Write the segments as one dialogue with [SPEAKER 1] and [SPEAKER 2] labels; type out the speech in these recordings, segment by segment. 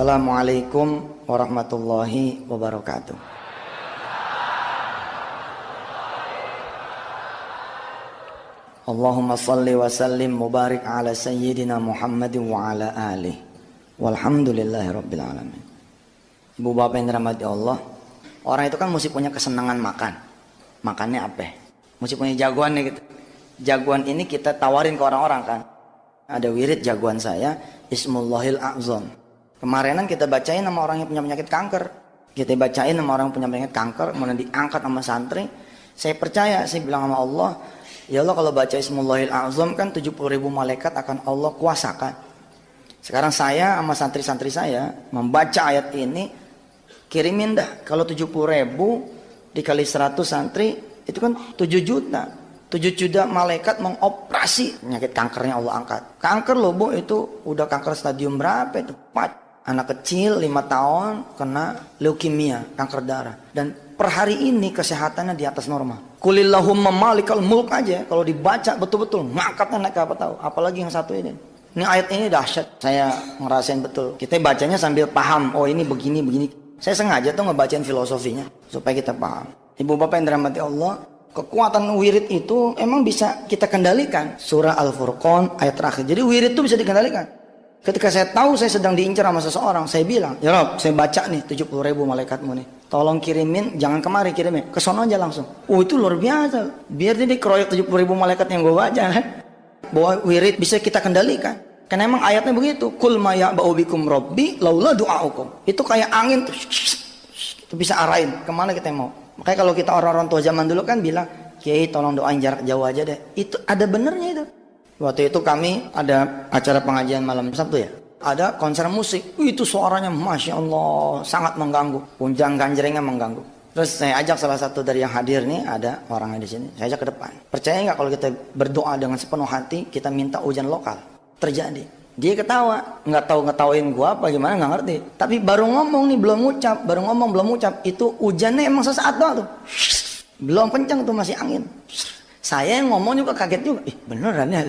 [SPEAKER 1] Assalamualaikum warahmatullahi wabarakatuh. Allahumma salli wa sallim mubarik ala sayyidina Muhammadin wa ala alihi walhamdulillahi rabbil alamin. Ibu bapak yang dirahmati Allah, orang itu kan mesti punya kesenangan makan. Makannya apa? Mesti punya jagoan nih gitu. Jagoan ini kita tawarin ke orang-orang kan. Ada wirid jagoan saya, Ismullahil A'zam. Kemarinan kita bacain nama orang yang punya penyakit kanker. Kita bacain nama orang yang punya penyakit kanker, kemudian diangkat sama santri. Saya percaya, saya bilang sama Allah, ya Allah kalau baca Ismullahil A'zam kan 70.000 malaikat akan Allah kuasakan. Sekarang saya sama santri-santri saya membaca ayat ini, kirimin dah. Kalau 70.000 dikali 100 santri, itu kan 7 juta. 7 juta malaikat mengoperasi penyakit kankernya Allah angkat. Kanker loh Bu, itu udah kanker stadium berapa itu? 4. Anak kecil 5 tahun kena leukemia, kanker darah. Dan per hari ini kesehatannya di atas normal. Kulillahumma malikal mulk aja kalau dibaca betul-betul ngangkatnya naik apa tahu. Apalagi yang satu ini. Ini ayat ini dahsyat. Saya ngerasain betul. Kita bacanya sambil paham. Oh ini begini begini. Saya sengaja tuh ngebacain filosofinya supaya kita paham. Ibu bapak yang dirahmati Allah, kekuatan wirid itu emang bisa kita kendalikan. Surah Al-Furqan ayat terakhir. Jadi wirid itu bisa dikendalikan. Ketika saya tahu saya sedang diincar sama seseorang, saya bilang, ya Rob, saya baca nih 70.000 malaikatmu nih. Tolong kirimin, jangan kemari kirimin, ke sono aja langsung. Oh itu luar biasa. Biar dia dikeroyok 70.000 malaikat yang gue baca kan. Bahwa wirid bisa kita kendalikan. Karena emang ayatnya begitu. Kul ma ya'ba'u bikum rabbi laula du'aukum. Itu kayak angin tuh. Itu bisa arahin kemana kita mau. Makanya kalau kita orang-orang tua zaman dulu kan bilang, Kiai tolong doain jarak jauh aja deh. Itu ada benernya itu. Waktu itu kami ada acara pengajian malam Sabtu ya. Ada konser musik. Itu suaranya Masya Allah sangat mengganggu. Punjang ganjrengnya mengganggu. Terus saya ajak salah satu dari yang hadir nih, ada orangnya di sini. Saya ajak ke depan. Percaya nggak kalau kita berdoa dengan sepenuh hati, kita minta hujan lokal? Terjadi. Dia ketawa, nggak tahu ngetawain gua apa gimana nggak ngerti. Tapi baru ngomong nih belum ngucap, baru ngomong belum ngucap. Itu hujannya emang sesaat doang tuh. Belum kencang tuh masih angin. Saya yang ngomong juga kaget juga. Beneran ya?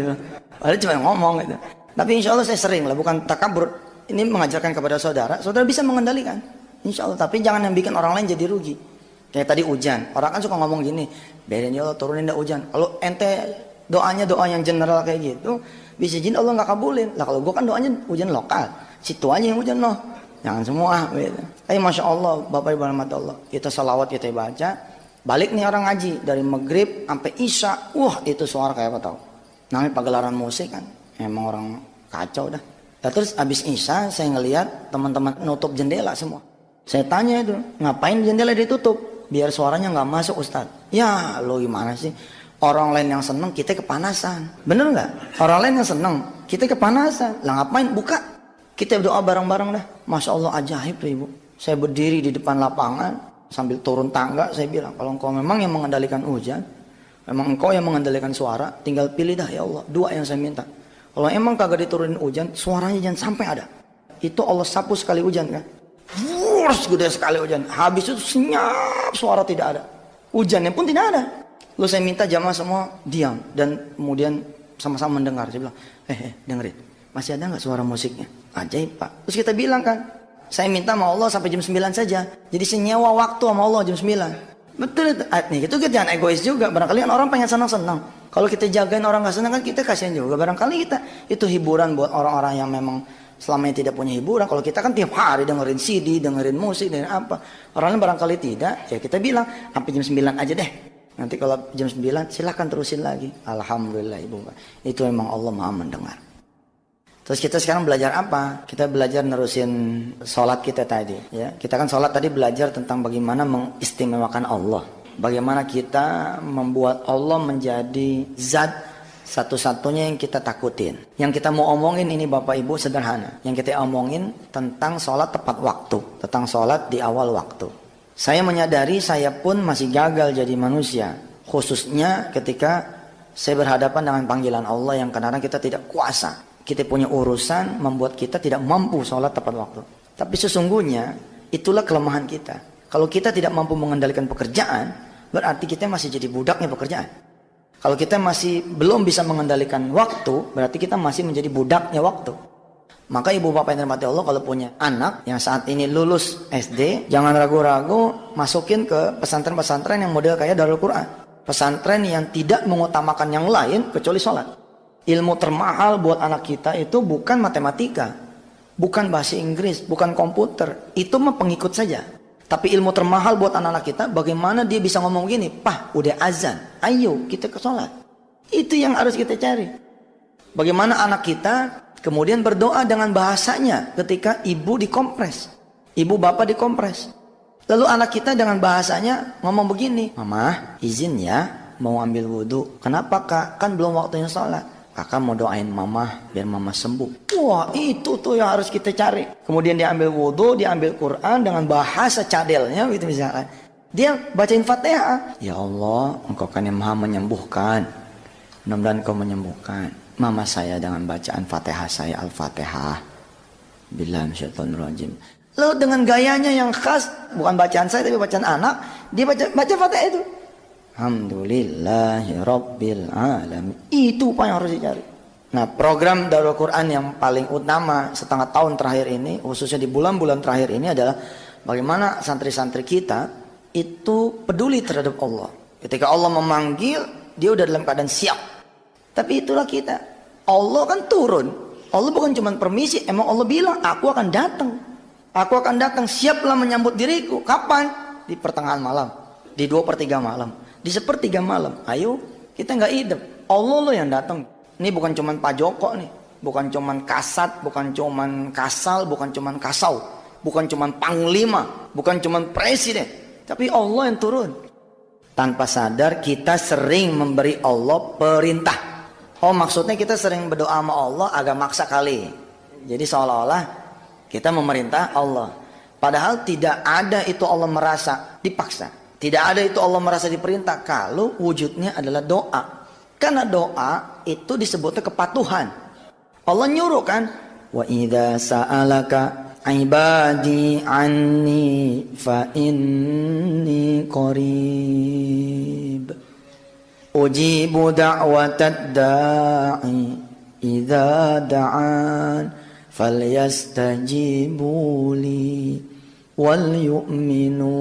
[SPEAKER 1] Padahal cuma ngomong gitu. Tapi insya Allah saya sering lah, bukan takabur. Ini mengajarkan kepada saudara, saudara bisa mengendalikan. Insya Allah. Tapi jangan yang bikin orang lain jadi rugi. Kayak tadi hujan. Orang kan suka ngomong gini, biarin ya Allah turunin dah hujan. Kalau ente doanya doa yang general kayak gitu, bisa jadi Allah nggak kabulin. Lah kalau gua kan doanya hujan lokal. Situ aja yang hujan loh. Jangan semua. Gitu. Tapi Masya Allah, Bapak Ibu rahmat Allah. Kita salawat, kita baca. Balik nih orang ngaji dari maghrib sampai isya, itu suara kayak apa tau? Namanya pagelaran musik kan, emang orang kacau dah. Nah, terus abis isya saya ngelihat teman-teman nutup jendela semua. Saya tanya itu, ngapain jendela ditutup? Biar suaranya nggak masuk Ustaz. Ya lo gimana sih? Orang lain yang seneng kita kepanasan, bener nggak? Orang lain yang seneng kita kepanasan. Lah ngapain? Buka. Kita berdoa bareng-bareng dah. Masya Allah ajaib tuh Ibu. Saya berdiri di depan lapangan. Sambil turun tangga saya bilang, kalau engkau memang yang mengendalikan hujan, memang engkau yang mengendalikan suara, tinggal pilih dah ya Allah, 2 yang saya minta. Kalau emang kagak diturunin hujan, suaranya jangan sampai ada. Itu Allah sapu sekali hujan kan. Wurs, gede sekali hujan. Habis itu senyap, suara tidak ada. Hujannya pun tidak ada. Lalu saya minta jamaah semua diam dan kemudian sama-sama mendengar. Saya bilang, dengerin, masih ada nggak suara musiknya? Ajaib Pak. Terus kita bilang kan, saya minta sama Allah sampai jam 9 saja. Jadi senyawa waktu sama Allah jam 9. Betul itu. Nih, itu kita jangan egois juga. Barangkali orang pengen senang-senang. Kalau kita jagain orang gak senang kan kita kasihan juga. Barangkali kita itu hiburan buat orang-orang yang memang selama ini tidak punya hiburan. Kalau kita kan tiap hari dengerin CD, dengerin musik, dengerin apa. Orang lain barangkali tidak. Ya kita bilang sampai jam 9 aja deh. Nanti kalau jam 9 silahkan terusin lagi. Alhamdulillah Ibu. Itu memang Allah Maha mendengar. Terus kita sekarang belajar apa? Kita belajar nerusin sholat kita tadi. Ya, kita kan sholat tadi belajar tentang bagaimana mengistimewakan Allah. Bagaimana kita membuat Allah menjadi zat satu-satunya yang kita takutin. Yang kita mau omongin ini Bapak Ibu sederhana. Yang kita omongin tentang sholat tepat waktu. Tentang sholat di awal waktu. Saya menyadari saya pun masih gagal jadi manusia. Khususnya ketika saya berhadapan dengan panggilan Allah yang kadang-kadang kita tidak kuasa. Kita punya urusan membuat kita tidak mampu sholat tepat waktu. Tapi sesungguhnya itulah kelemahan kita. Kalau kita tidak mampu mengendalikan pekerjaan, berarti kita masih jadi budaknya pekerjaan. Kalau kita masih belum bisa mengendalikan waktu, berarti kita masih menjadi budaknya waktu. Maka ibu bapak yang dirahmati Allah, kalau punya anak yang saat ini lulus SD, jangan ragu-ragu masukin ke pesantren-pesantren yang model kayak Darul Quran. Pesantren yang tidak mengutamakan yang lain kecuali sholat. Ilmu termahal buat anak kita itu bukan matematika, bukan bahasa Inggris, bukan komputer. Itu mah pengikut saja. Tapi ilmu termahal buat anak-anak kita, bagaimana dia bisa ngomong gini, "Pah, udah azan, ayo kita ke sholat." Itu yang harus kita cari. Bagaimana anak kita kemudian berdoa dengan bahasanya ketika ibu dikompres, ibu bapak dikompres. Lalu anak kita dengan bahasanya ngomong begini, "Mama, izin ya mau ambil wudhu." "Kenapa kak? Kan belum waktunya sholat." "Kakak mau doain mama biar mama sembuh." Wah, itu tuh yang harus kita cari. Kemudian dia ambil wudhu, dia ambil Quran dengan bahasa cadelnya gitu misalnya. Dia bacain Fatihah. "Ya Allah, Engkau kan yang maha menyembuhkan. Mudah-mudahan Engkau menyembuhkan mama saya dengan bacaan Fatihah saya, Al-Fatihah. Billahi minasyaitonir rajim." Lalu dengan gayanya yang khas, bukan bacaan saya tapi bacaan anak, dia baca Fatihah itu. Alhamdulillahirabbil alamin. Itu apa yang harus dicari. Nah, program Darul Quran yang paling utama setengah tahun terakhir ini, khususnya di bulan-bulan terakhir ini adalah bagaimana santri-santri kita itu peduli terhadap Allah. Ketika Allah memanggil, dia udah dalam keadaan siap. Tapi itulah kita. Allah kan turun. Allah bukan cuma permisi, emang Allah bilang, "Aku akan datang. Aku akan datang, siaplah menyambut diriku." Kapan? Di pertengahan malam, di 2/3 malam, di 1/3 malam. Ayo, kita nggak hidup. Allah lo yang datang. Ini bukan cuman Pak Joko nih, bukan cuman Kasat, bukan cuman Kasal, bukan cuman Kasau, bukan cuman Panglima, bukan cuman Presiden, tapi Allah yang turun. Tanpa sadar kita sering memberi Allah perintah. Oh, maksudnya kita sering berdoa sama Allah agak maksa kali. Jadi seolah-olah kita memerintah Allah. Padahal tidak ada itu Allah merasa dipaksa. Tidak ada itu Allah merasa diperintah. Kalau wujudnya adalah doa. Karena doa itu disebutnya kepatuhan. Allah nyuruh kan, "Wa idza sa'alaka ibadi anni fa inni qarib. Ujibu da'watad da'i idza da'an. Falyastajibu li wal yu'minu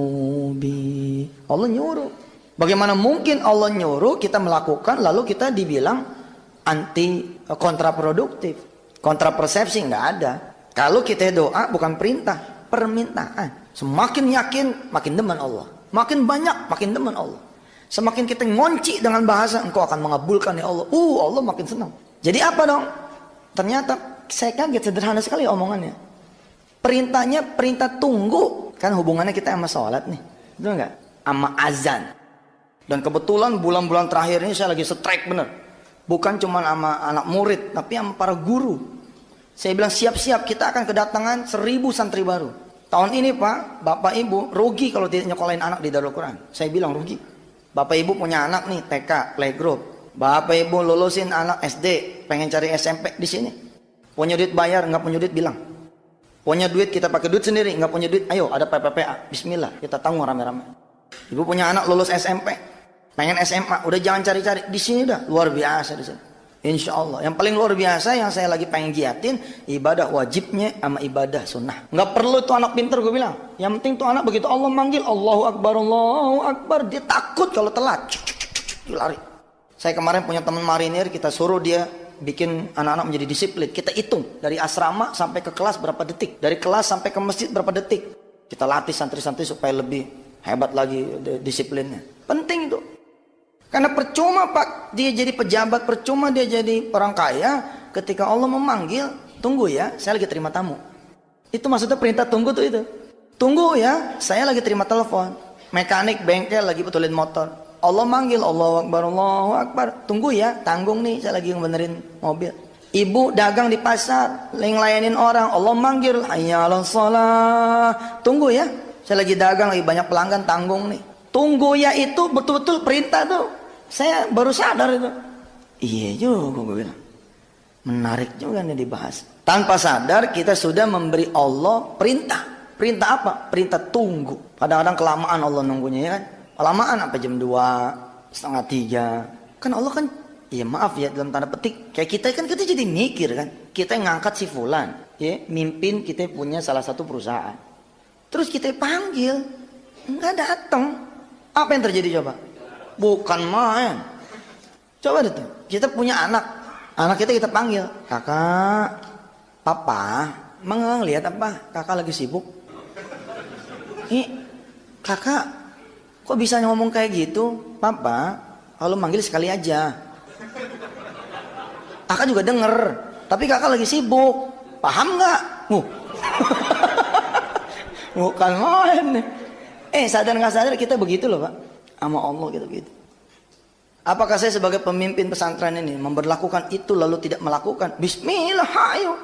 [SPEAKER 1] bi." Allah nyuruh. Bagaimana mungkin Allah nyuruh kita melakukan lalu kita dibilang anti kontraproduktif, kontrapersepsi? Nggak ada. Kalau kita doa bukan perintah, permintaan. Semakin yakin makin demen Allah, makin banyak makin demen Allah. Semakin kita ngonci dengan bahasa, "Engkau akan mengabulkan ya Allah." Allah makin senang. Jadi apa dong? Ternyata saya kaget, sederhana sekali omongannya. Perintahnya perintah tunggu. Kan hubungannya kita sama sholat nih, betul nggak? Sama azan. Dan kebetulan bulan-bulan terakhir ini saya lagi strike bener. Bukan cuma sama anak murid, tapi sama para guru. Saya bilang siap-siap, kita akan kedatangan 1000 santri baru. Tahun ini Pak, Bapak Ibu rugi kalau tidak nyekolahin anak di Darul Quran. Saya bilang rugi. Bapak Ibu punya anak nih TK, playgroup. Bapak Ibu lulusin anak SD, pengen cari SMP di sini. Punya duit bayar, nggak punya duit bilang. Punya duit kita pakai duit sendiri, nggak punya duit, ayo ada PPPA, Bismillah kita tanggung rame-rame. Ibu punya anak lulus SMP, pengen SMA, udah jangan cari-cari, di sini dah luar biasa di sini. Insya Allah. Yang paling luar biasa yang saya lagi pengen giatin ibadah wajibnya sama ibadah sunnah. Nggak perlu tuh anak pinter gue bilang. Yang penting tuh anak begitu Allah manggil Allahu Akbar, dia takut kalau telat, dia lari. Saya kemarin punya teman marinir, kita suruh dia bikin anak-anak menjadi disiplin. Kita hitung dari asrama sampai ke kelas berapa detik, dari kelas sampai ke masjid berapa detik. Kita latih santri-santri supaya lebih hebat lagi disiplinnya. Penting itu. Karena percuma Pak dia jadi pejabat, percuma dia jadi orang kaya ketika Allah memanggil, "Tunggu ya, saya lagi terima tamu." Itu maksudnya perintah tunggu tuh itu. "Tunggu ya, saya lagi terima telepon." Mekanik bengkel lagi betulin motor. Allah manggil, Allahu Akbar. "Tunggu ya, tanggung nih, saya lagi benerin mobil." Ibu dagang di pasar, ngelayanin orang, Allah manggil, "Hayya 'alas shalah." "Tunggu ya, saya lagi dagang, lagi banyak pelanggan, tanggung nih." Tunggu ya itu betul-betul perintah tuh. Saya baru sadar itu. Iya juga gue bilang. Menarik juga nih dibahas. Tanpa sadar kita sudah memberi Allah perintah. Perintah apa? Perintah tunggu. Kadang-kadang kelamaan Allah nunggunya ya kan. Kelamaan apa jam 2, setengah 3. Kan Allah kan, ya maaf ya dalam tanda petik. Kayak kita kan kita jadi mikir kan. Kita yang ngangkat si fulan. ya, mimpin kita punya salah satu perusahaan. Terus kita panggil, nggak datang. Apa yang terjadi coba? Bukan main. Coba deh tuh, kita punya anak kita panggil, kakak, papa, ngelihat apa? Kakak lagi sibuk. Kakak, kok bisa ngomong kayak gitu? Papa, kalau manggil sekali aja. Kakak juga denger, tapi kakak lagi sibuk. Paham nggak? Bukan main. Sadar nggak sadar kita begitu loh Pak. Sama Allah gitu gitu. Apakah saya sebagai pemimpin pesantren ini memberlakukan itu lalu tidak melakukan? Bismillah, hayo.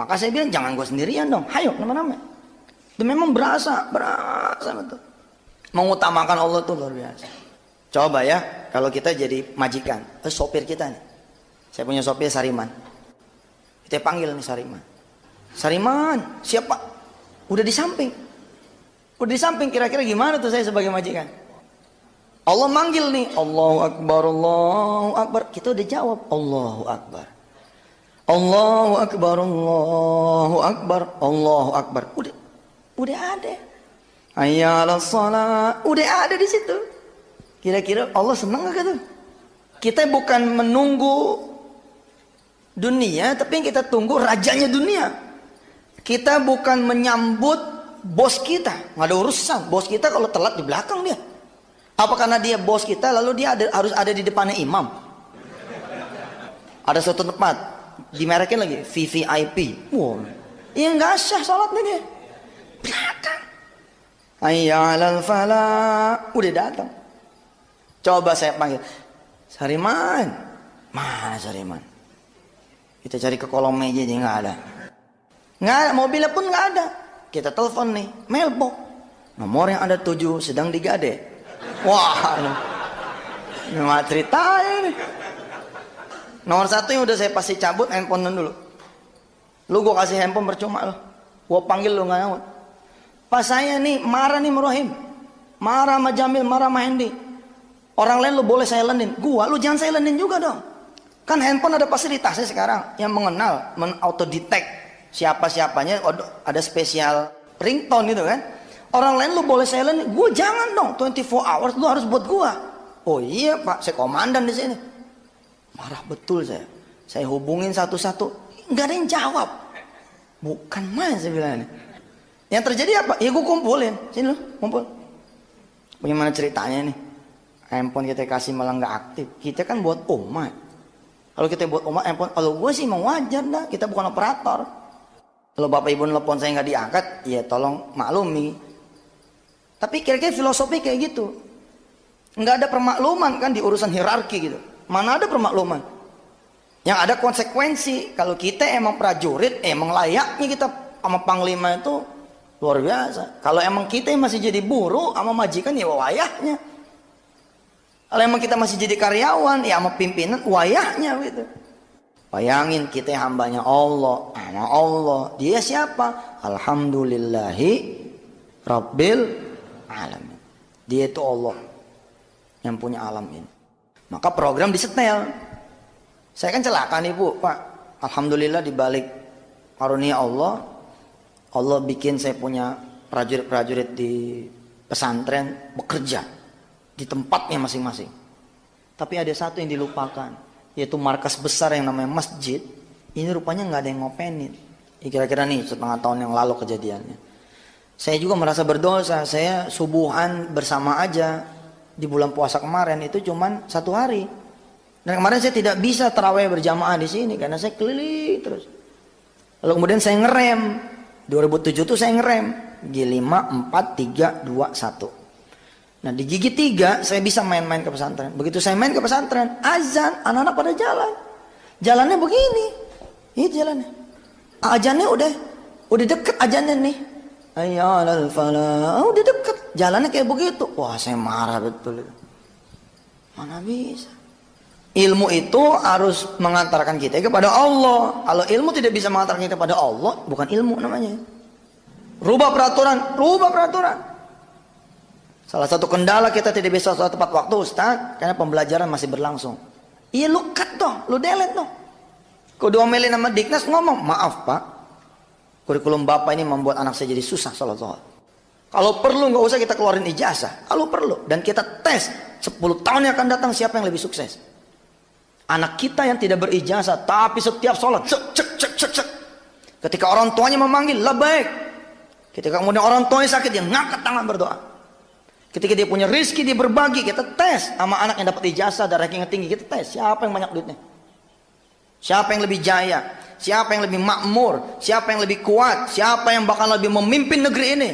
[SPEAKER 1] Maka saya bilang jangan gue sendirian dong. Hayo, nama-nama. Itu memang berasa betul. Mengutamakan Allah itu luar biasa. Coba ya, kalau kita jadi majikan, sopir kita nih. Saya punya sopir Sariman. Kita panggil nih Sariman. Sariman, siapa? Udah di samping. Kira-kira gimana tuh saya sebagai majikan? Allah manggil nih, Allahu Akbar, Allahu Akbar. Kita udah jawab, Allahu Akbar. Allahu Akbar, Allahu Akbar, Allahu Akbar. Udah ada. Hayya 'alas shalah, udah ada di situ. Kira-kira Allah senang gak tuh? Kita bukan menunggu dunia, tapi yang kita tunggu rajanya dunia. Kita bukan menyambut bos kita, nggak ada urusan. Bos kita kalau telat di belakang dia. Apa karena dia bos kita lalu dia harus ada di depannya imam? Ada suatu tempat dimerekin lagi VVIP. Wow, ya nggak sah sholatnya dia. Belakang. Hayya 'alal falah, udah datang. Coba saya panggil, Sariman, mana Sariman? Kita cari ke kolong meja aja nggak ada. Nggak ada, mobilnya pun nggak ada. Kita telepon nih, mailbox. Nomor yang ada 7 sedang digade. Wah, ini mah ceritanya nih. Nomor 1 yang udah saya pasti cabut handphone dulu. Lu gue kasih handphone percuma lo. Gue panggil lu nggak nyaut. Pas saya nih marah nih Merohim, marah sama Jamil, marah sama Hendy. Orang lain lu boleh silentin, lu jangan silentin juga dong. Kan handphone ada fasilitasnya sekarang yang mengenal, auto detect siapa-siapanya, ada spesial ringtone gitu kan. Orang lain lu boleh silent, gue jangan dong. 24 hours lu harus buat gue. Oh iya Pak, saya komandan di sini. Marah betul saya. Saya hubungin satu-satu, nggak ada yang jawab. Bukan main saya bilang ini. Yang terjadi apa? Ya gue kumpulin. Sini lu, kumpul. Bagaimana ceritanya nih? Handphone kita kasih malah nggak aktif. Kita kan buat umat. Kalau kita buat umat handphone, kalau gue sih mau wajar dah. Kita bukan operator. Kalau bapak ibu nelpon saya nggak diangkat, ya tolong maklumi. Tapi kira-kira filosofi kayak gitu. Nggak ada permakluman kan di urusan hierarki gitu. Mana ada permakluman? Yang ada konsekuensi. Kalau kita emang prajurit, emang layaknya kita sama panglima itu luar biasa. Kalau emang kita masih jadi buruh sama majikan, ya wayahnya. Kalau emang kita masih jadi karyawan, ya sama pimpinan, wayahnya gitu. Bayangin kita hambanya Allah, sama Allah. Dia siapa? Alhamdulillahi Rabbil Alamin. Dia itu Allah yang punya alam ini. Maka program disetel. Saya kan celaka nih Bu, Pak. Alhamdulillah dibalik karunia Allah, Allah bikin saya punya prajurit-prajurit di pesantren bekerja di tempatnya masing-masing. Tapi ada satu yang dilupakan, yaitu markas besar yang namanya masjid. Ini rupanya nggak ada yang ngopenin. Kira-kira nih setengah tahun yang lalu kejadiannya. Saya juga merasa berdosa. Saya subuhan bersama aja di bulan puasa kemarin itu cuman 1 hari. Dan kemarin saya tidak bisa tarawih berjamaah di sini karena saya keliling terus. Lalu kemudian saya ngerem. 2007 tuh saya ngerem. G5, 4, 3, 2, 1. Nah di gigi 3 saya bisa main-main ke pesantren. Begitu saya main ke pesantren, azan, anak-anak pada jalan. Jalannya begini. Ini jalannya. Ajannya udah deket ajannya nih. Hayya 'alal falah. Udah deket. Jalannya kayak begitu. Wah saya marah betul. Mana bisa. Ilmu itu harus mengantarkan kita kepada Allah. Kalau ilmu tidak bisa mengantarkan kita kepada Allah, bukan ilmu namanya. Rubah peraturan. Salah satu kendala kita tidak bisa sholat tepat waktu Ustaz, karena pembelajaran masih berlangsung. Iya lu cut dong, lu delete dong. Kau diomelin sama Diknas ngomong, maaf Pak, Kurikulum Bapak ini membuat anak saya jadi susah sholat zuhur. Kalau perlu nggak usah kita keluarin ijazah. Kalau perlu. Dan kita tes 10 tahun yang akan datang siapa yang lebih sukses. Anak kita yang tidak berijazah tapi setiap sholat cek. Ketika orang tuanya memanggil labbaik. Ketika kemudian orang tuanya sakit dia ngangkat tangan berdoa. Ketika dia punya rezeki dia berbagi. Kita tes sama anak yang dapat ijazah dan ranking tinggi. Kita tes siapa yang banyak duitnya. Siapa yang lebih jaya. Siapa yang lebih makmur. Siapa yang lebih kuat. Siapa yang bakal lebih memimpin negeri ini.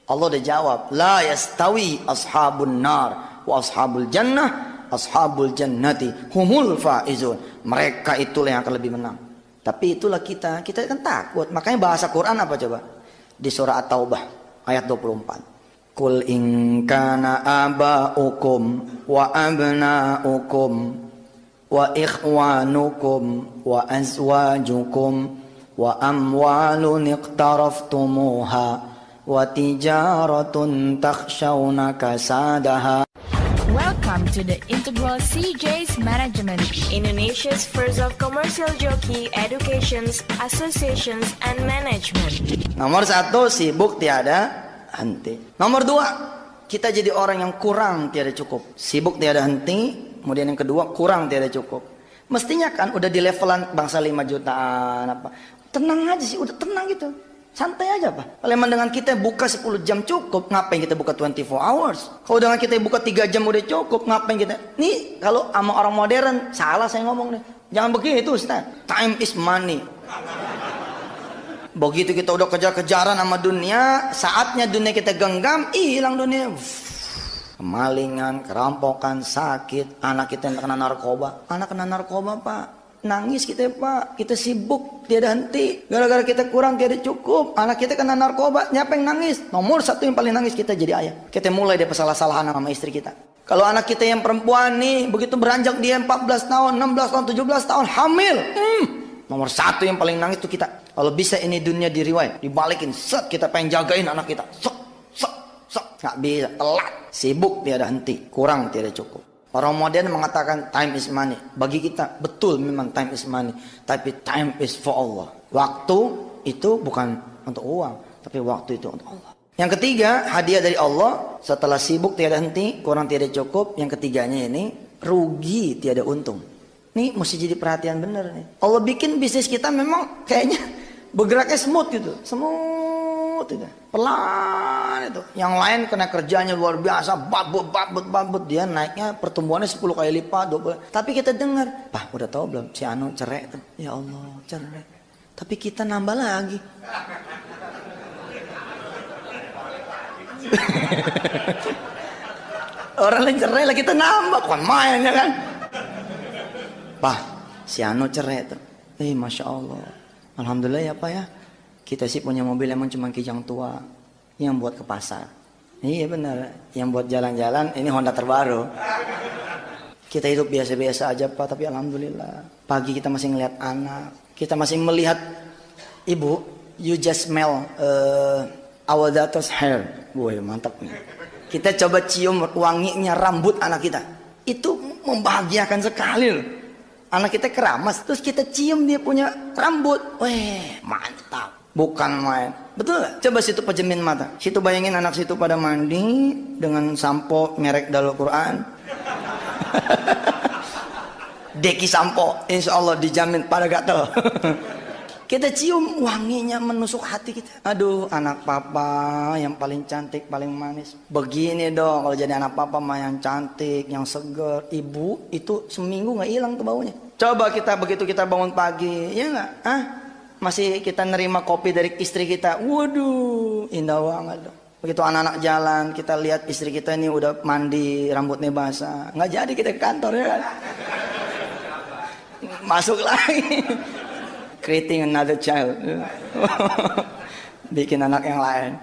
[SPEAKER 1] Allah udah jawab, la yastawi ashabun nar wa ashabul jannah, ashabul jannati humul faizun. Mereka itulah yang akan lebih menang. Tapi itulah kita kan takut. Makanya bahasa Quran apa coba? Di surah At-Taubah ayat 24. Qul in kana aba'ukum wa abna'ukum wa ikhwanukum wa azwajukum wa amwalun iqtaraftumuha wa tijaratun takhshawna kasadaha.
[SPEAKER 2] Welcome to the Integral CJ's Management, Indonesia's first of commercial jockey educations, associations, and management.
[SPEAKER 1] Nomor 1, sibuk tiada henti. Nomor 2, kita jadi orang yang kurang tiada cukup. Sibuk tiada henti. Kemudian yang kedua, kurang tiada cukup. Mestinya kan udah di levelan bangsa 5 jutaan apa. Tenang aja sih, udah tenang gitu. Santai aja Pak. Kalau emang dengan kita buka 10 jam cukup, ngapain kita buka 24 hours? Kalau dengan kita buka 3 jam udah cukup, ngapain kita? Nih kalau sama orang modern, salah saya ngomong nih. Jangan begitu Ustaz. Time is money. Begitu kita udah kejar-kejaran sama dunia, saatnya dunia kita genggam, hilang dunia. Kemalingan, kerampokan, sakit, anak kita yang kena narkoba. Anak kena narkoba Pak. Nangis kita Pak, kita sibuk tiada henti, gara-gara kita kurang tiada cukup, anak kita kena narkoba, siapa yang nangis? Nomor 1 yang paling nangis kita jadi ayah. Kita mulai dari salah-salahan sama istri kita. Kalau anak kita yang perempuan nih, begitu beranjak dia 14 tahun, 16 tahun, 17 tahun, hamil, nomor 1 yang paling nangis itu kita. Kalau bisa ini dunia diriwayat, dibalikin, set kita pengen jagain anak kita, sok, nggak bisa, telat, sibuk tiada henti, kurang tiada cukup. Orang modern mengatakan time is money. Bagi kita betul memang time is money. Tapi time is for Allah. Waktu itu bukan untuk uang. Tapi waktu itu untuk Allah. Yang ketiga, hadiah dari Allah. Setelah sibuk tiada henti, kurang tiada cukup. Yang ketiganya ini, rugi tiada untung. Ini mesti jadi perhatian bener nih. Allah bikin bisnis kita memang kayaknya bergeraknya smooth gitu. Smooth gitu. Pelan itu. Yang lain kena kerjanya luar biasa, babut, dia naiknya pertumbuhannya 10 kali lipat, 20. Tapi kita dengar, Pak udah tahu belum si Anu cerai? Ya Allah, cerai. Tapi kita nambah lagi. Orang lain cerai lah kita nambah, bukan main ya kan? Pak, si Anu cerai tuh. Masya Allah. Alhamdulillah ya Pak ya. Kita sih punya mobil emang cuma kijang tua yang buat ke pasar. Iya benar, yang buat jalan-jalan ini Honda terbaru. Kita hidup biasa-biasa aja Pak, tapi alhamdulillah. Pagi kita masih ngelihat anak, kita masih melihat ibu. You just smell our daughter's hair. Woi mantap nih. Kita coba cium wanginya rambut anak kita. Itu membahagiakan sekali loh. Anak kita keramas, terus kita cium dia punya rambut. Weh mantap. Bukan main. Betul gak? Coba situ pejemin mata. Situ bayangin anak situ pada mandi dengan sampo merek Darul Quran. Deki sampo, insya Allah dijamin pada gatel. Kita cium wanginya menusuk hati kita. Aduh, anak papa yang paling cantik, paling manis. Begini dong kalau jadi anak papa mah yang cantik, yang seger. Ibu itu seminggu nggak hilang tuh baunya. Coba kita begitu kita bangun pagi, ya nggak? Masih kita nerima kopi dari istri kita. Waduh, indah banget dong. Begitu anak-anak jalan, kita lihat istri kita ini udah mandi, rambutnya basah. Nggak jadi kita ke kantor ya kan? Masuk lagi. Creating another child. Bikin anak yang lain.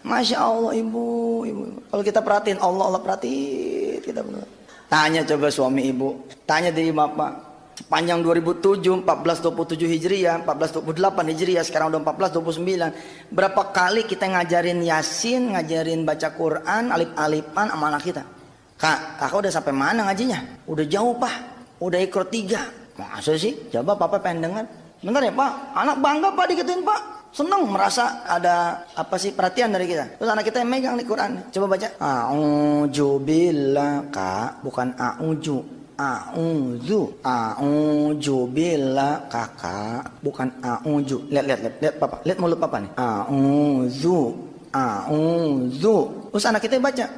[SPEAKER 1] Masya Allah ibu. Kalau kita perhatiin Allah perhatiin kita benar. Tanya coba suami ibu. Tanya dari bapak. Sepanjang 2007, 1427 Hijriah, 1428 Hijriah, sekarang udah 1429. Berapa kali kita ngajarin Yasin, ngajarin baca Quran, alif-alifan sama anak kita. Kakak udah sampai mana ngajinya? Udah jauh Pak. Udah Iqra 3. Masa sih? Coba papa pengen dengar. Bentar ya Pak, anak bangga Pak dikituin Pak. senang merasa ada apa sih perhatian dari kita. Terus anak kita yang megang nih Quran. Coba baca. A'udzu billaka, bukan a'udzu. A'udzu. A'udzu billaka, bukan a'udzu. Lihat Papa. Lihat mulut Papa nih. A'udzu. A'udzu. Terus anak kita baca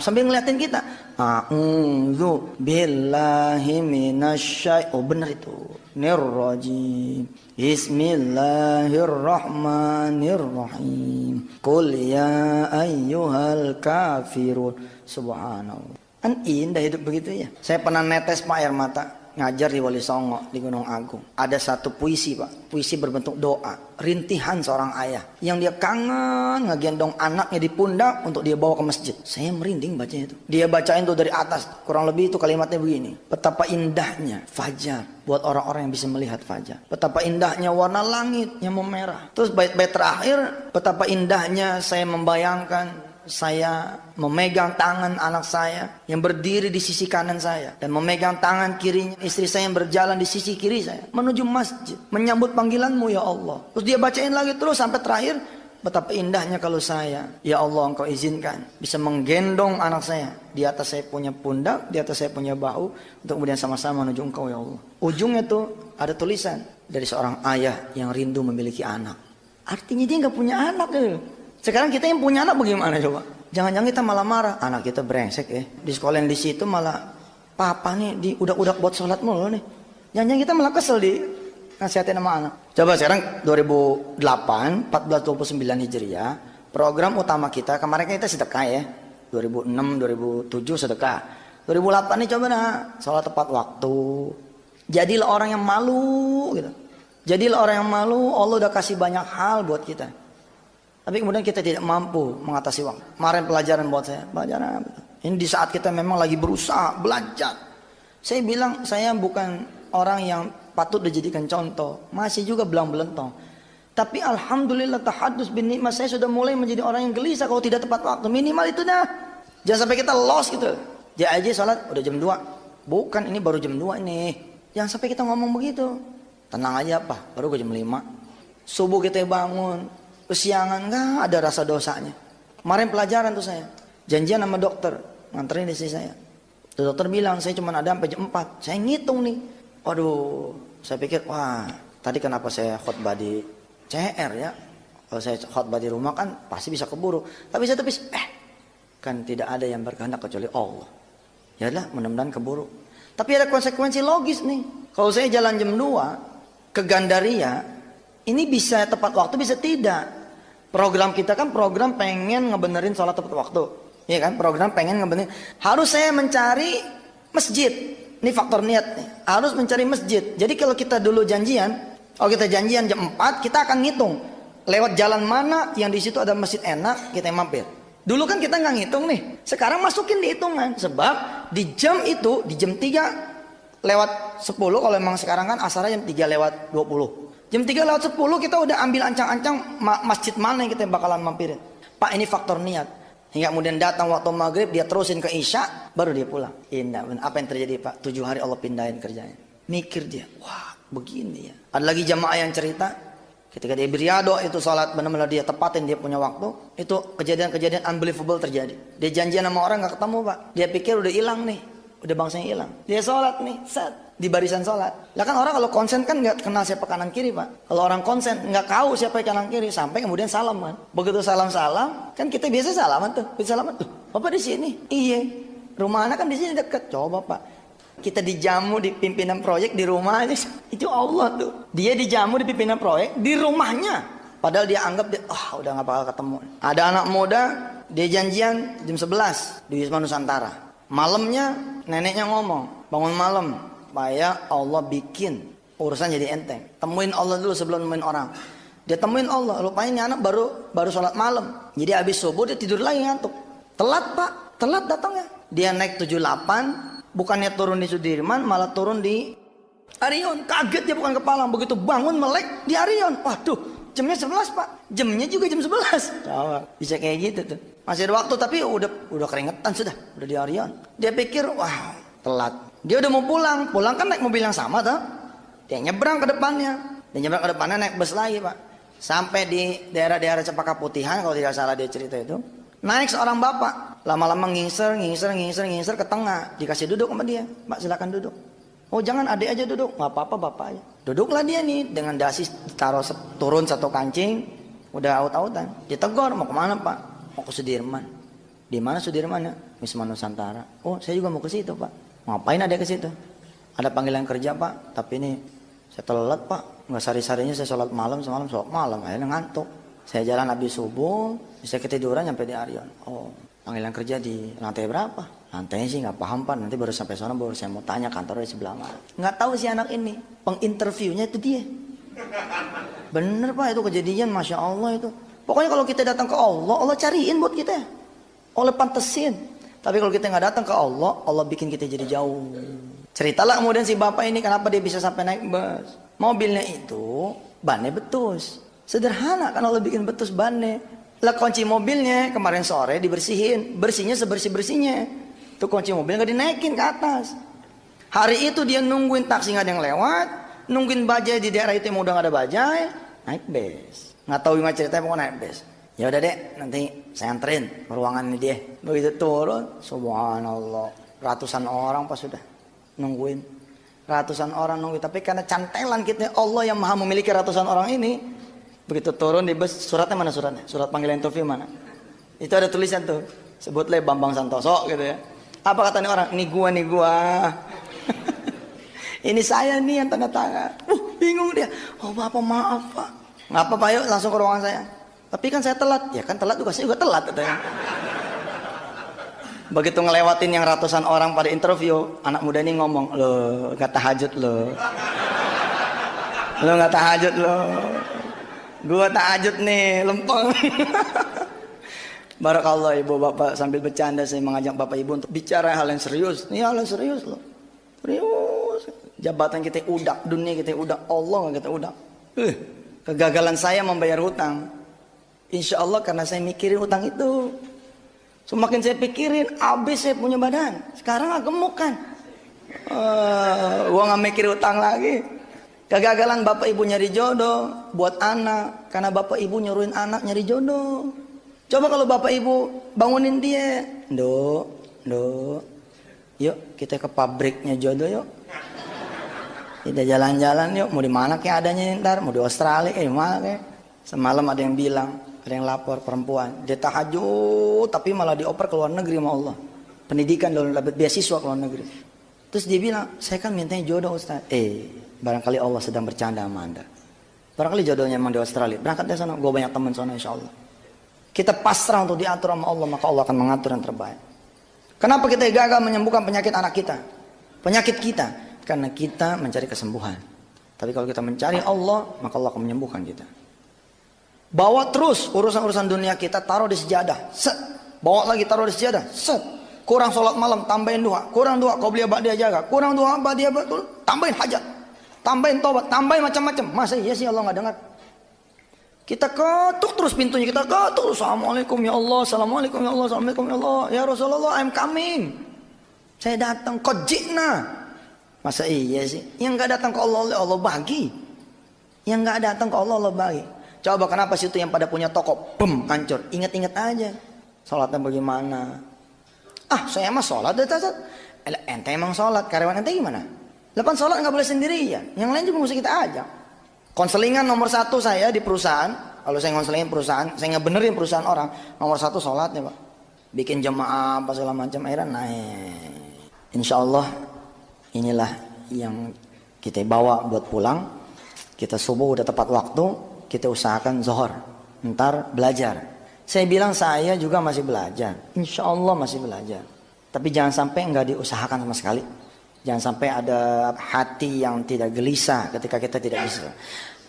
[SPEAKER 1] sambil ngeliatin kita. A'udzu billahi minasyai. Oh benar itu. Nirrajim. Bismillahirrahmanirrahim. Qul ya ayyuhal kafirun. Subhanallah. Kan indah hidup begitu ya. Saya pernah netes Pak air mata ngajar di Wali Songo di Gunung Agung. Ada satu puisi Pak, puisi berbentuk doa, rintihan seorang ayah yang dia kangen ngegendong anaknya di pundak untuk dia bawa ke masjid. Saya merinding bacanya itu. Dia bacain tuh dari atas, kurang lebih itu kalimatnya begini. Betapa indahnya fajar buat orang-orang yang bisa melihat fajar. Betapa indahnya warna langit yang memerah. Terus bait-bait terakhir, betapa indahnya saya membayangkan saya memegang tangan anak saya yang berdiri di sisi kanan saya dan memegang tangan kirinya istri saya yang berjalan di sisi kiri saya menuju masjid menyambut panggilanmu ya Allah. Terus dia bacain lagi terus sampai terakhir, betapa indahnya kalau saya ya Allah engkau izinkan bisa menggendong anak saya di atas saya punya pundak, di atas saya punya bahu untuk kemudian sama-sama menuju engkau ya Allah. Ujungnya tuh ada tulisan dari seorang ayah yang rindu memiliki anak. Artinya dia nggak punya anak gitu. Sekarang kita yang punya anak bagaimana coba? Jangan-jangan kita malah marah. Anak kita brengsek ya. Di sekolah yang di situ malah papa nih di udak-udak buat sholat mulu nih. Jangan-jangan kita malah kesel di nasihatin sama anak. Coba sekarang 2008, 1429 Hijriah, program utama kita kemarin kan kita sedekah ya. 2006, 2007 sedekah. 2008 nih coba nah, sholat tepat waktu. Jadilah orang yang malu gitu. Jadilah orang yang malu, Allah udah kasih banyak hal buat kita. Tapi kemudian kita tidak mampu mengatasi waktu. Kemarin pelajaran buat saya, pelajaran ini di saat kita memang lagi berusaha belajar. Saya bilang saya bukan orang yang patut dijadikan contoh, masih juga belang belentong. Tapi alhamdulillah tahadus bin nikmat, saya sudah mulai menjadi orang yang gelisah kalau tidak tepat waktu. Minimal itu dah. Jangan sampai kita lost gitu. Dia aja sholat udah jam 2. Bukan, ini baru jam 2 ini. Jangan sampai kita ngomong begitu. Tenang aja apa, baru jam 5. Subuh kita bangun. Kesiangan nggak ada rasa dosanya. Kemarin pelajaran tuh saya janjian sama dokter nganterin istri saya. Tuh dokter bilang saya cuma ada sampai jam 4. Saya ngitung nih. Aduh, saya pikir wah tadi kenapa saya khotbah di CR ya? Kalau saya khotbah di rumah kan pasti bisa keburu. Tapi saya tepis kan tidak ada yang berkehendak kecuali Allah. Yalah mudah-mudahan keburu. Tapi ada konsekuensi logis nih. Kalau saya jalan jam 2 ke Gandaria, ini bisa tepat waktu bisa tidak. Program kita kan program pengen ngebenerin sholat tepat waktu. Iya kan? Program pengen ngebenerin. Harus saya mencari masjid. Ini faktor niat nih. Harus mencari masjid. Jadi kalau kita dulu janjian, kalau kita janjian jam 4, kita akan ngitung lewat jalan mana yang di situ ada masjid enak, kita mampir. Dulu kan kita nggak ngitung nih. Sekarang masukin di hitungan. Sebab di jam itu, di jam 3 lewat 10, kalau memang sekarang kan asarnya jam 3 lewat 20. Jam 3 lewat 10 kita udah ambil ancang-ancang masjid mana yang kita bakalan mampirin. Pak, ini faktor niat. Hingga kemudian datang waktu maghrib, dia terusin ke isya, baru dia pulang. Indah, apa yang terjadi Pak? 7 hari Allah pindahin kerjanya. Mikir dia, wah begini ya. Ada lagi jamaah yang cerita, ketika dia beriado itu sholat benar-benar dia tepatin dia punya waktu. Itu kejadian-kejadian unbelievable terjadi. Dia janjian sama orang gak ketemu Pak. Dia pikir udah hilang nih. Udah bangsanya hilang. Dia sholat nih, set. Di barisan sholat. Lah kan orang kalau konsen kan nggak kenal siapa kanan kiri Pak. Kalau orang konsen nggak tahu siapa kanan kiri sampai kemudian salam kan. Begitu salam kan kita biasa salaman tuh. Bisa salaman tuh. Bapak di sini. Iya. Rumah anak kan di sini dekat. Coba Pak. Kita dijamu di pimpinan proyek di rumah aja. Itu Allah tuh. Dia dijamu di pimpinan proyek di rumahnya. Padahal dia anggap dia udah nggak bakal ketemu. Ada anak muda dia janjian jam 11 di Wisma Nusantara. Malamnya neneknya ngomong bangun malam. Supaya Allah bikin urusan jadi enteng. Temuin Allah dulu sebelum nemuin orang. Dia temuin Allah. Rupanya ini anak baru sholat malam. Jadi habis subuh dia tidur lagi ngantuk. Telat Pak. Telat datangnya. Dia naik 78. Bukannya turun di Sudirman. Malah turun di Arion. Kaget dia bukan kepala. Begitu bangun melek di Arion. Waduh. Jamnya 11 Pak. Jamnya juga jam 11. Coba. Bisa kayak gitu tuh. Masih ada waktu tapi udah keringetan sudah. Udah di Arion. Dia pikir wah telat. Dia udah mau pulang kan naik mobil yang sama tuh. Dia nyebrang ke depannya. Dia nyebrang ke depannya naik bus lagi Pak. Sampai di daerah-daerah Cempaka Putihan, kalau tidak salah dia cerita itu, naik seorang bapak, lama-lama ngingser ke tengah, dikasih duduk sama dia. Mbak silakan duduk. Oh jangan, adik aja duduk. Nggak apa-apa, bapak aja. Duduklah dia nih dengan dasi taruh turun satu kancing, udah aut-autan. Ditegur, mau kemana pak? Mau ke Sudirman. Di mana Sudirman ya? Wisma Nusantara. Oh saya juga mau ke situ pak. Ngapain ada ke situ? Ada panggilan kerja pak, tapi ini saya telat pak. Nggak sari-sarinya saya sholat malam, semalam sholat malam, akhirnya ngantuk. Saya jalan habis subuh, bisa ketiduran sampai di Arion. Oh, panggilan kerja di lantai berapa? Lantainya sih nggak paham pak, nanti baru sampai sana baru saya mau tanya kantornya di sebelah mana. Nggak tahu si anak ini, penginterviewnya itu dia. Bener pak, itu kejadian, masya Allah itu. Pokoknya kalau kita datang ke Allah, Allah cariin buat kita. Allah pantesin. Tapi kalau kita nggak datang ke Allah, Allah bikin kita jadi jauh. Ceritalah kemudian si bapak ini kenapa dia bisa sampai naik bus. Mobilnya itu bannya betus. Sederhana kan Allah bikin betus bannya. Lah kunci mobilnya kemarin sore dibersihin. Bersihnya sebersih-bersihnya. Tuh kunci mobil nggak dinaikin ke atas. Hari itu dia nungguin taksi nggak ada yang lewat. Nungguin bajai di daerah itu yang udah nggak ada bajai. Naik bus. Nggak tahu gimana ceritanya mau naik bus. Ya udah dek, nanti saya anterin ke ruangan ini dia. Begitu turun, subhanallah. Ratusan orang pas sudah nungguin. Ratusan orang nungguin. Tapi karena cantelan kita, Allah yang maha memiliki ratusan orang ini. Begitu turun di bus, suratnya mana suratnya? Surat panggilan interview mana? Itu ada tulisan tuh. Sebutlah Bambang Santoso gitu ya. Apa katanya orang? Ini gua. Ini saya nih yang tanda tangan. Bingung dia. Oh bapak maaf pak. Nggak apa-apa yuk langsung ke ruangan saya. Tapi kan saya telat. Ya kan telat juga, saya juga telat katanya. Begitu ngelewatin yang ratusan orang pada interview, anak muda ini ngomong, lo gak tahajud lo. Lo gak tahajud lo. Gua tahajud nih, lempeng. Barakallah ibu bapak, sambil bercanda saya mengajak bapak ibu untuk bicara hal yang serius. Ini hal yang serius loh. Serius. Jabatan kita udak, dunia kita udak, Allah gak kita udak. Kegagalan saya membayar hutang. Insya Allah karena saya mikirin utang itu. Semakin saya pikirin, habis saya punya badan. Sekarang gemuk kan. Gua nggak mikir utang lagi. Kegagalan bapak ibu nyari jodoh buat anak. Karena bapak ibu nyuruhin anak nyari jodoh. Coba kalau bapak ibu bangunin dia. Yuk kita ke pabriknya jodoh yuk. Kita jalan-jalan yuk. Mau di mana kayak adanya ntar. Mau di Australia kayak mana kayak. Semalam ada yang bilang. Ada yang lapor perempuan, dia tahajud tapi malah dioper ke luar negeri sama Allah. Pendidikan dalam dapat beasiswa ke luar negeri. Terus dia bilang, saya kan mintanya jodoh Ustaz. Barangkali Allah sedang bercanda sama anda. Barangkali jodohnya memang di Australia. Berangkat dari sana, gue banyak teman sana insya Allah. Kita pasrah untuk diatur sama Allah, maka Allah akan mengatur yang terbaik. Kenapa kita gagal menyembuhkan penyakit anak kita? Penyakit kita. Karena kita mencari kesembuhan. Tapi kalau kita mencari Allah, maka Allah akan menyembuhkan kita. Bawa terus urusan-urusan dunia kita, taruh di sejadah. Set. Bawa lagi taruh di sejadah. Set. Kurang sholat malam, tambahin duha. Kurang duha, qobliyah ba'diyah jaga. Kurang duha, ba'diyah betul. Tambahin hajat. Tambahin tobat, tambahin macam-macam. Masa iya sih Allah nggak dengar? Kita ketuk terus pintunya, kita ketuk. Assalamualaikum ya Allah, assalamualaikum ya Allah, assalamualaikum ya Allah. Ya Rasulullah, I'm coming. Saya datang, qad ji'na. Masa iya sih? Yang nggak datang ke Allah, Allah bagi. Yang nggak datang ke Allah, Allah bagi. Coba kenapa situ yang pada punya toko, bem, hancur. Ingat-ingat aja. Sholatnya bagaimana? Saya emang sholat. Ente emang sholat, karyawan ente gimana? Lepas sholat nggak boleh sendirian. Yang lain juga mesti kita ajak. Konselingan nomor 1 saya di perusahaan. Kalau saya konselingin perusahaan, saya ngebenerin perusahaan orang. Nomor 1 sholatnya pak. Bikin jemaah apa segala macam, akhirnya naik. Insya Allah inilah yang kita bawa buat pulang. Kita subuh udah tepat waktu. Kita usahakan zuhur, ntar belajar. Saya bilang saya juga masih belajar. Insya Allah masih belajar. Tapi jangan sampai nggak diusahakan sama sekali. Jangan sampai ada hati yang tidak gelisah ketika kita tidak bisa.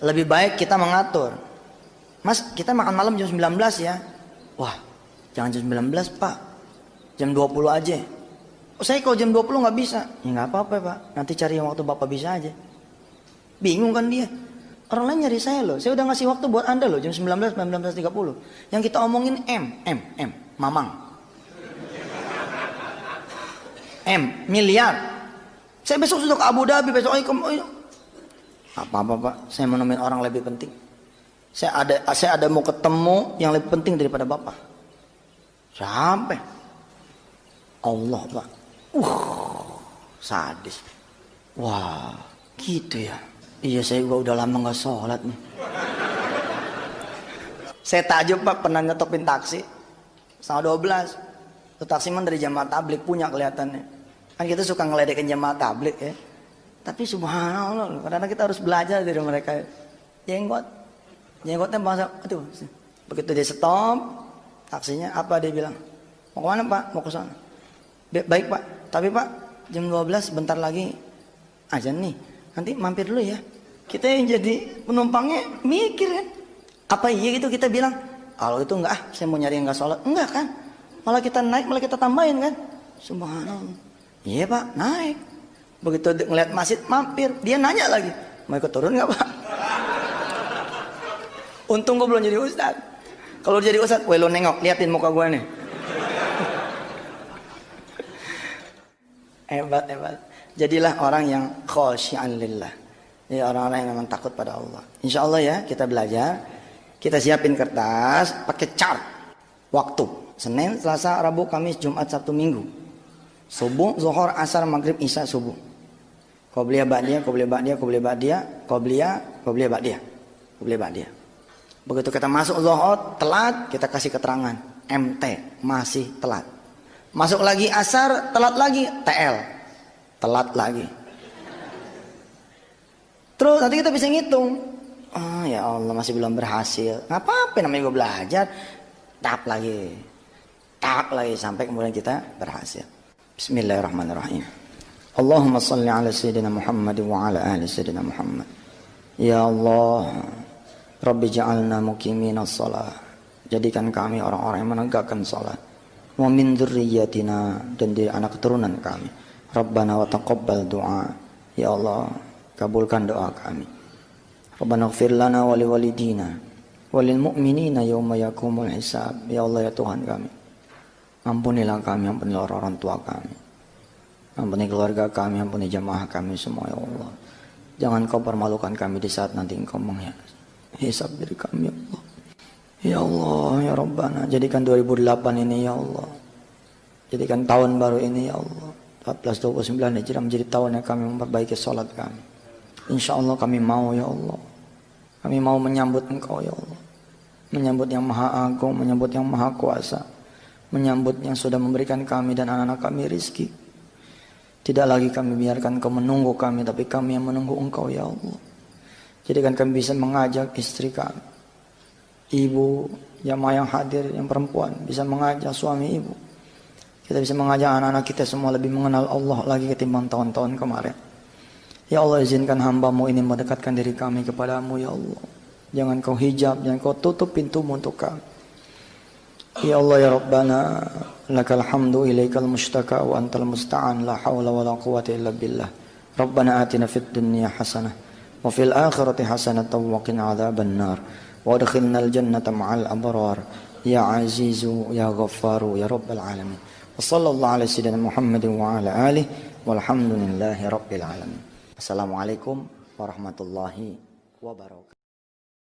[SPEAKER 1] Lebih baik kita mengatur. Mas, kita makan malam jam 19 ya. Wah, jangan jam 19 pak. Jam 20 aja. Saya kalau jam 20 nggak bisa. Ya nggak apa-apa pak. Nanti cari yang waktu bapak bisa aja. Bingung kan dia. Orang lain nyari saya loh. Saya udah ngasih waktu buat anda loh. Jam 19, 19.30. Yang kita omongin Mamang. Miliar. Saya besok sudah ke Abu Dhabi. Besok apa-apa pak. Saya mau nemuin orang lebih penting. Saya ada mau ketemu yang lebih penting daripada bapak. Sampai Allah, Pak. Sadis. Wah, gitu ya. Iya, saya juga udah lama nggak sholat nih. Saya takjub, Pak, pernah nyetopin taksi sama 12. Itu taksiman dari jamaah tablik punya kelihatannya. Kan kita suka ngeledekin jamaah tablik ya. Tapi subhanallah, karena kita harus belajar dari mereka. Jenggotnya bahasa, aduh. Begitu dia stop taksinya, apa dia bilang? Mau kemana, Pak? Mau ke sana. Baik, Pak. Tapi Pak, jam 12 bentar lagi azan nih. Nanti mampir dulu ya. Kita yang jadi penumpangnya mikir kan. Apa iya gitu kita bilang? Kalau itu enggak, saya mau nyari yang enggak sholat. Enggak kan? Malah kita naik, malah kita tambahin kan? Subhanallah. Iya, Pak, naik. Begitu ngeliat masjid mampir, dia nanya lagi, mau ikut turun enggak, Pak? Untung gue belum jadi ustad. Kalau jadi ustad, lo nengok, liatin muka gue nih. Hebat. Jadilah orang yang khosyi'an lillah. Jadi orang-orang yang memang takut pada Allah. Insya Allah ya, kita belajar. Kita siapin kertas, pakai chart. Waktu. Senin, Selasa, Rabu, Kamis, Jumat, Sabtu, Minggu. Subuh, Zuhur, Asar, Maghrib, Isya, Subuh. Qobliyah, Ba'diyah, Qobliyah, Ba'diyah, Qobliyah, Ba'diyah, Qobliyah, Qobliyah, Ba'diyah. Qobliyah, Ba'diyah. Begitu kita masuk Zuhur, telat, kita kasih keterangan. MT, masih telat. Masuk lagi Asar, telat lagi. TL, telat lagi. Terus nanti kita bisa ngitung. Oh ya Allah, masih belum berhasil. Nggak apa-apa, namanya gue belajar. Tahap lagi sampai kemudian kita berhasil. Bismillahirrahmanirrahim. Allahumma salli ala Sayyidina Muhammad wa ala ali Sayyidina Muhammad. Ya Allah, Rabbi ja'alna muqimina shalah. Jadikan kami orang-orang yang menegakkan salat. Wa min dzurriyyatina, dan dari anak keturunan kami. Rabbana wa taqabbal du'a. Ya Allah, kabulkan doa kami. Rabbana ighfir lana wa liwalidina walil mu'minina yauma yaqumul hisab. Ya Allah, ya Tuhan kami, ampunilah kami, ampunilah orang-orang tua kami, ampuni keluarga kami, ampuni jamaah kami semua ya Allah. Jangan kau permalukan kami di saat nanti engkau menghisab diri kami ya Allah. Ya Allah, ya Rabbana, jadikan 2008 ini ya Allah, jadikan tahun baru ini ya Allah 1429 Hijrah menjadi tahun yang kami memperbaiki salat kami. Insya Allah kami mau ya Allah, kami mau menyambut engkau ya Allah, menyambut yang maha agung, menyambut yang maha kuasa, menyambut yang sudah memberikan kami dan anak-anak kami rizki. Tidak lagi kami biarkan kau menunggu kami, tapi kami yang menunggu engkau ya Allah. Jadikan kami bisa mengajak istri kami, ibu, jamaah yang hadir, yang perempuan, bisa mengajak suami ibu. Kita bisa mengajak anak-anak kita semua lebih mengenal Allah lagi ketimbang tahun-tahun kemarin. Ya Allah, izinkan hamba-Mu ini mendekatkan diri kami kepadamu ya Allah. Jangan kau hijab, jangan kau tutup pintumu untuk kami. Ya Allah ya Rabbana, lakal hamdu ilaikal mustaka wa antal musta'an, la hawla wa la quwata illa billah. Rabbana atina fid dunya hasanah wa fil akhirati hasanah wa qina adzaban nar. Wa adkhilnal jannata ma'al abrar. Ya azizu ya ghaffaru ya rabbal alamin. Wa sallallahu ala sayyidina Muhammadin wa ala alihi walhamdulillahi rabbil alamin. Assalamualaikum warahmatullahi wabarakatuh.